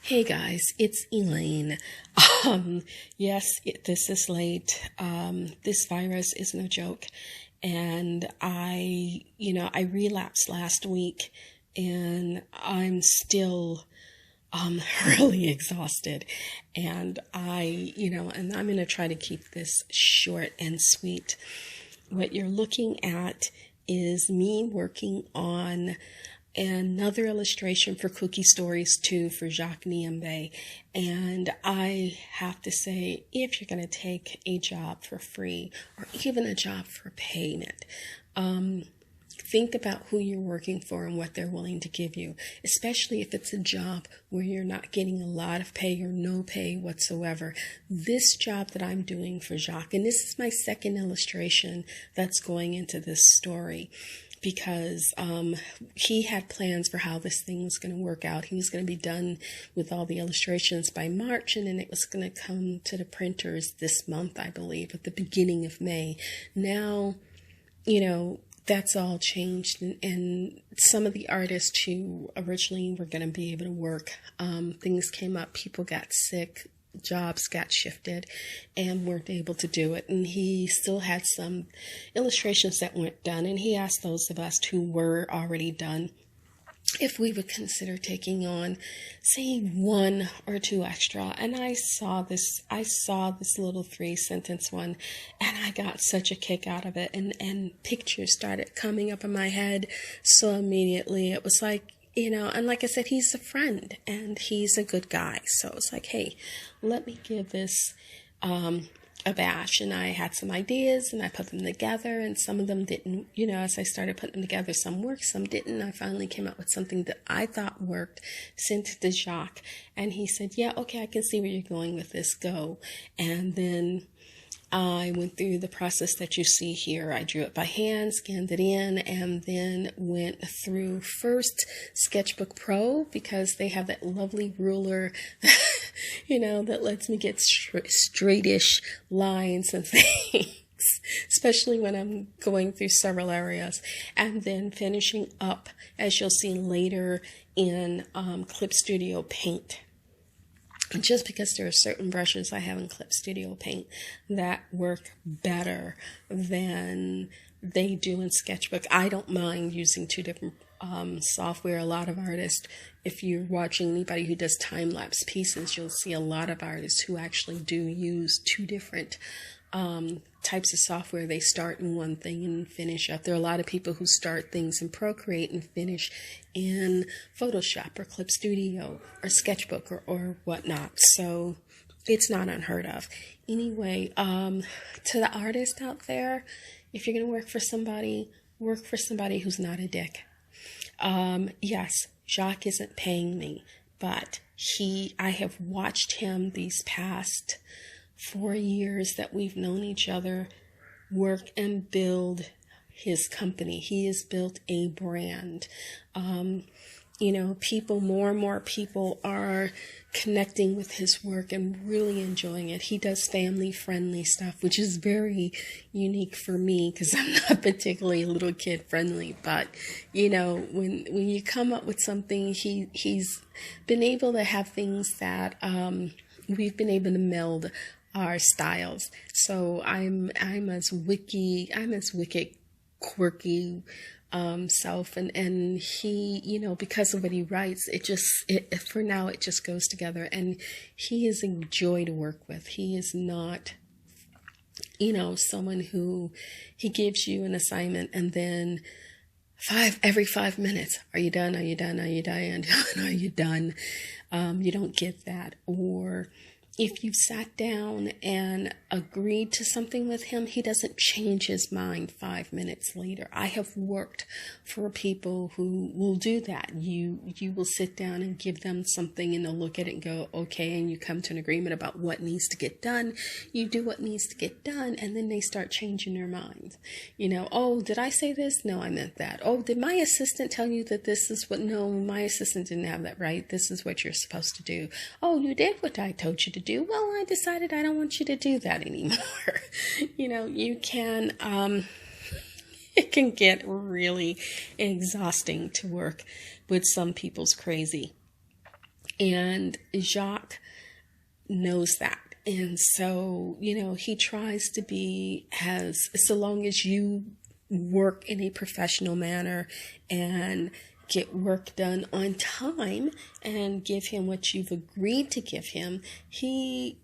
Hey guys, it's Elaine. Yes, this is late. This virus is no joke. And I relapsed last week and I'm still, really exhausted. And and I'm going to try to keep this short and sweet. What you're looking at is me working on another illustration for Kooky Stories 2 for Jacques Nyemb. And I have to say, if you're going to take a job for free or even a job for payment, think about who you're working for and what they're willing to give you, especially if it's a job where you're not getting a lot of pay or no pay whatsoever. This job that I'm doing for Jacques, and this is my second illustration that's going into this story, because he had plans for how this thing was going to work out. He was going to be done with all the illustrations by March, and then it was going to come to the printers this month, I believe, at the beginning of May. Now, that's all changed, and some of the artists who originally were going to be able to work, things came up, people got sick, jobs got shifted and weren't able to do it. And he still had some illustrations that weren't done, and he asked those of us who were already done if we would consider taking on, say, 1 or 2 extra. And I saw this little 3-sentence one, and I got such a kick out of it, and pictures started coming up in my head. So immediately it was like, and like I said, he's a friend and he's a good guy. So it's like, hey, let me give this a bash. And I had some ideas and I put them together, and some of them didn't, as I started putting them together, some worked, some didn't. I finally came up with something that I thought worked, sent it to Jacques, and he said, yeah, okay, I can see where you're going with this, go. And then I went through the process that you see here. I drew it by hand, scanned it in, and then went through first Sketchbook Pro, because they have that lovely ruler, that lets me get straightish lines and things, especially when I'm going through several areas. And then finishing up, as you'll see later, in Clip Studio Paint. Just because there are certain brushes I have in Clip Studio Paint that work better than they do in Sketchbook. I don't mind using 2 different software. A lot of artists, if you're watching anybody who does time-lapse pieces, you'll see a lot of artists who actually do use 2 different types of software. They start in one thing and finish up. There are a lot of people who start things in Procreate and finish in Photoshop or Clip Studio or Sketchbook or whatnot. So it's not unheard of. Anyway, to the artist out there, if you're going to work for somebody who's not a dick. Yes, Jacques isn't paying me, but I have watched him these past 4 years that we've known each other work and build his company. He has built a brand. More and more people are connecting with his work and really enjoying it. He does family-friendly stuff, which is very unique for me because I'm not particularly little kid friendly. But when you come up with something, he's been able to have things that we've been able to meld our styles. So I'm as wicked, quirky self, and he, because of what he writes, for now it just goes together, and he is a joy to work with. He is not someone who, he gives you an assignment and then every 5 minutes, are you done? Are you done? Are you done? Are you done? You don't get that. Or if you sat down and agreed to something with him, he doesn't change his mind 5 minutes later. I have worked for people who will do that. You will sit down and give them something, and they'll look at it and go, okay, and you come to an agreement about what needs to get done. You do what needs to get done, and then they start changing their minds. Oh, did I say this? No, I meant that. Oh, did my assistant tell you that this is what? No, my assistant didn't have that right. This is what you're supposed to do. Oh, you did what I told you to do. Well, I decided I don't want you to do that anymore. You can, it can get really exhausting to work with some people's crazy. And Jacques knows that. And so, he tries to be so long as you work in a professional manner and get work done on time and give him what you've agreed to give him, he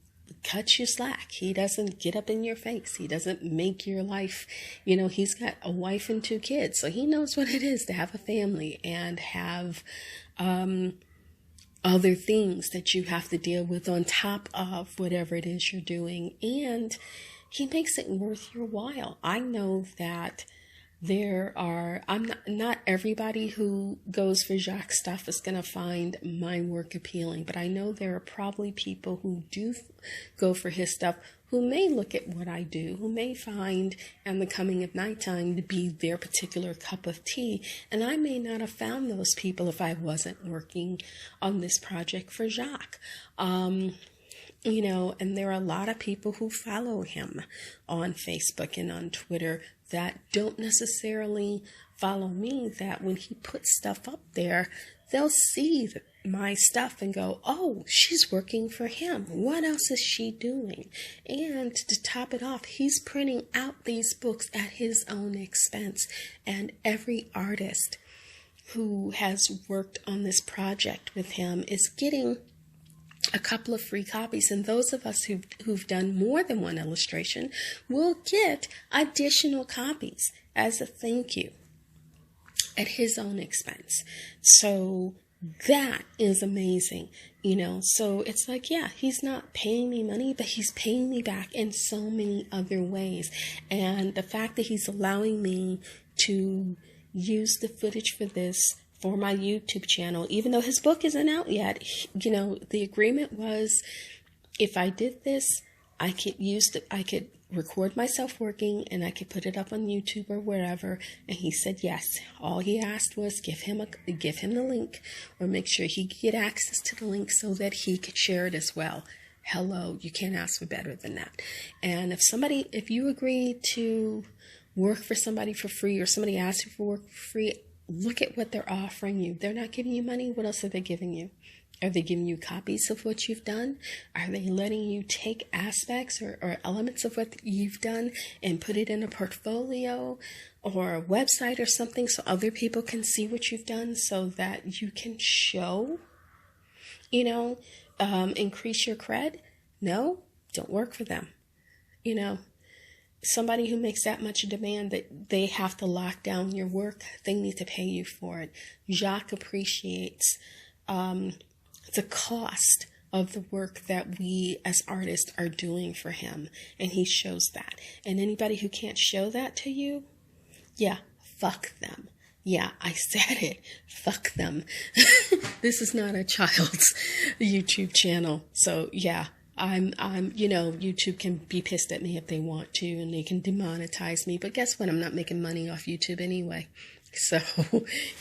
cuts you slack. He doesn't get up in your face. He doesn't make your life, he's got a wife and 2 kids, so he knows what it is to have a family and have other things that you have to deal with on top of whatever it is you're doing. And he makes it worth your while. I know that not everybody who goes for Jacques stuff is going to find my work appealing, but I know there are probably people who do go for his stuff who may look at what I do, who may find and the coming of nighttime to be their particular cup of tea. And I may not have found those people if I wasn't working on this project for Jacques. And there are a lot of people who follow him on Facebook and on Twitter that don't necessarily follow me, that when he puts stuff up there, they'll see my stuff and go, oh, she's working for him. What else is she doing? And to top it off, he's printing out these books at his own expense. And every artist who has worked on this project with him is getting a couple of free copies, and those of us who've done more than one illustration will get additional copies as a thank you at his own expense. So that is amazing, so it's like, yeah, he's not paying me money, but he's paying me back in so many other ways. And the fact that he's allowing me to use the footage for this for my YouTube channel, even though his book isn't out yet, the agreement was if I did this, I could record myself working and I could put it up on YouTube or wherever. And he said yes. All he asked was give him the link, or make sure he could get access to the link so that he could share it as well. Hello, you can't ask for better than that. And if you agree to work for somebody for free, or somebody asks you for work for free, look at what they're offering you. They're not giving you money. What else are they giving you? Are they giving you copies of what you've done? Are they letting you take aspects or elements of what you've done and put it in a portfolio or a website or something so other people can see what you've done, so that you can show, increase your cred? No, don't work for them. Somebody who makes that much a demand that they have to lock down your work, they need to pay you for it. Jacques appreciates the cost of the work that we as artists are doing for him, and he shows that. And anybody who can't show that to you, yeah, fuck them. Yeah, I said it. Fuck them. This is not a child's YouTube channel. So yeah, YouTube can be pissed at me if they want to, and they can demonetize me. But guess what? I'm not making money off YouTube anyway. So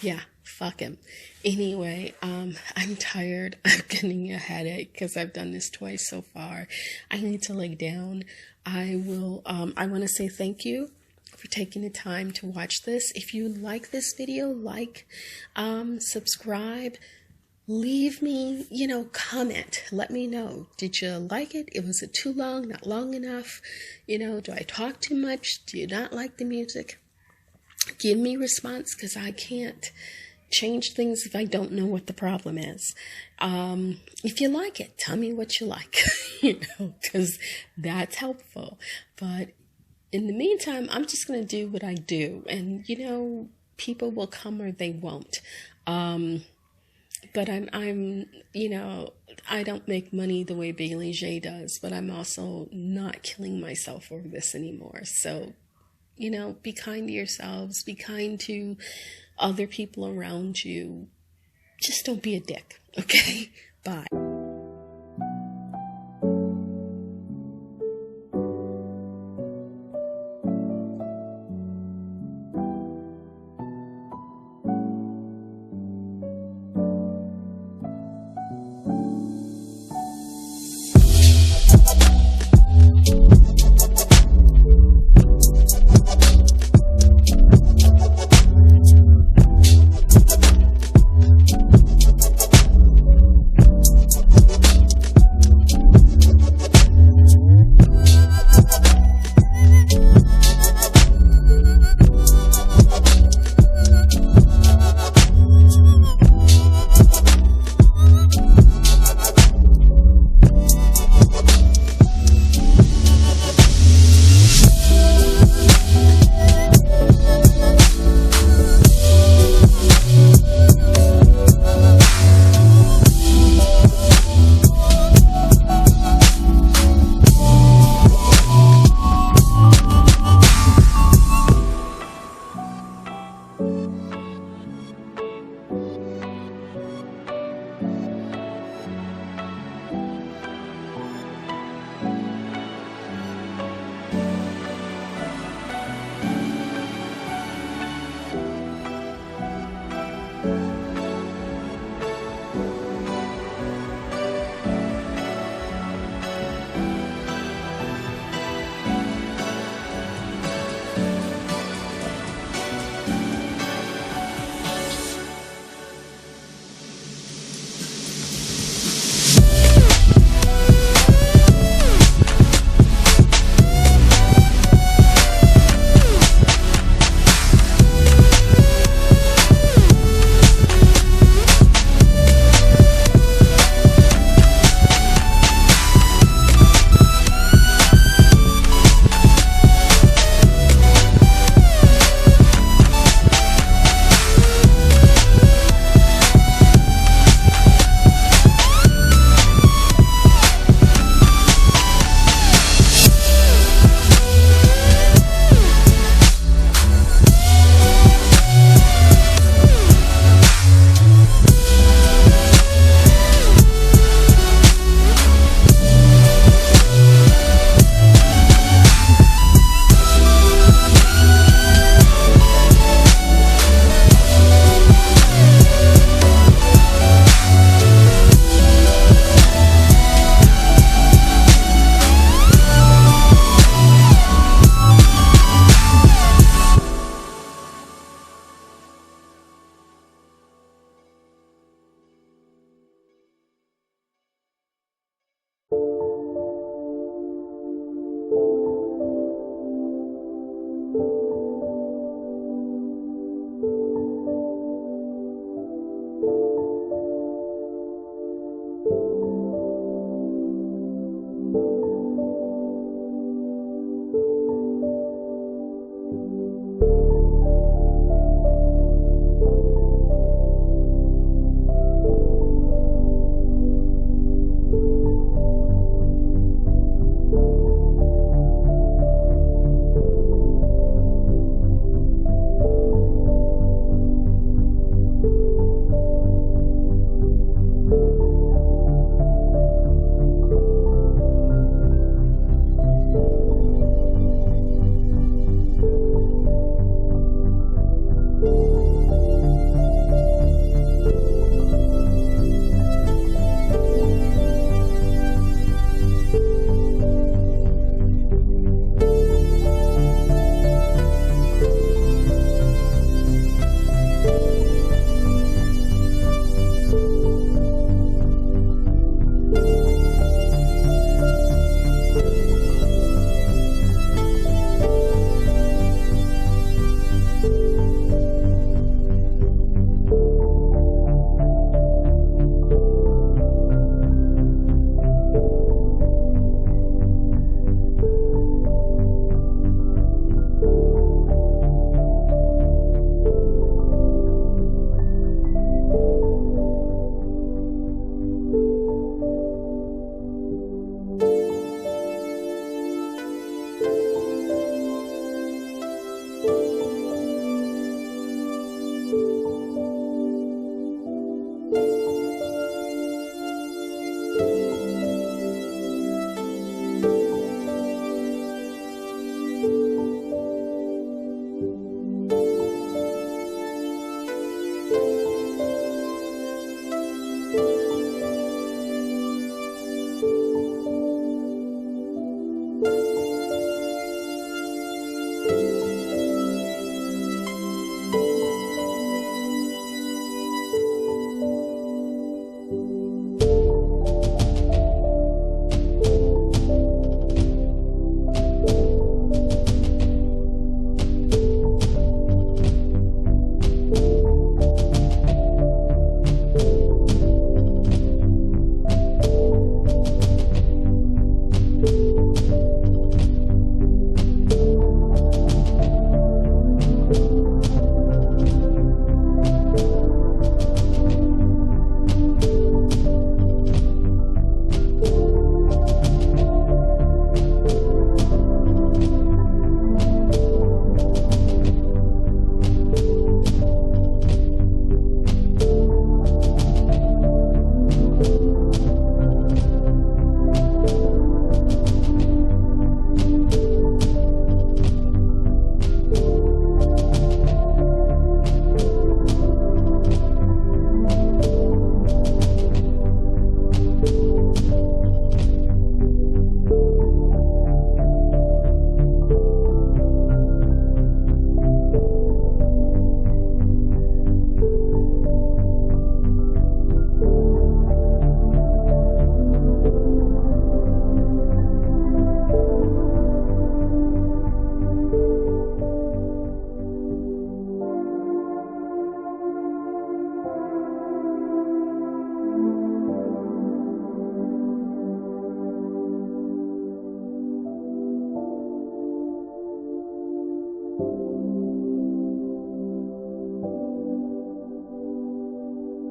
yeah, fuck him. Anyway, I'm tired. I'm getting a headache because I've done this twice so far. I need to lay down. I want to say thank you for taking the time to watch this. If you like this video, subscribe, leave me, comment. Let me know. Did you like it? Was it too long? Not long enough? Do I talk too much? Do you not like the music? Give me response, because I can't change things if I don't know what the problem is. If you like it, tell me what you like, because that's helpful. But in the meantime, I'm just going to do what I do, and people will come or they won't. But I'm I don't make money the way Bailey J does, but I'm also not killing myself over this anymore. So, be kind to yourselves, be kind to other people around you. Just don't be a dick, okay? Bye.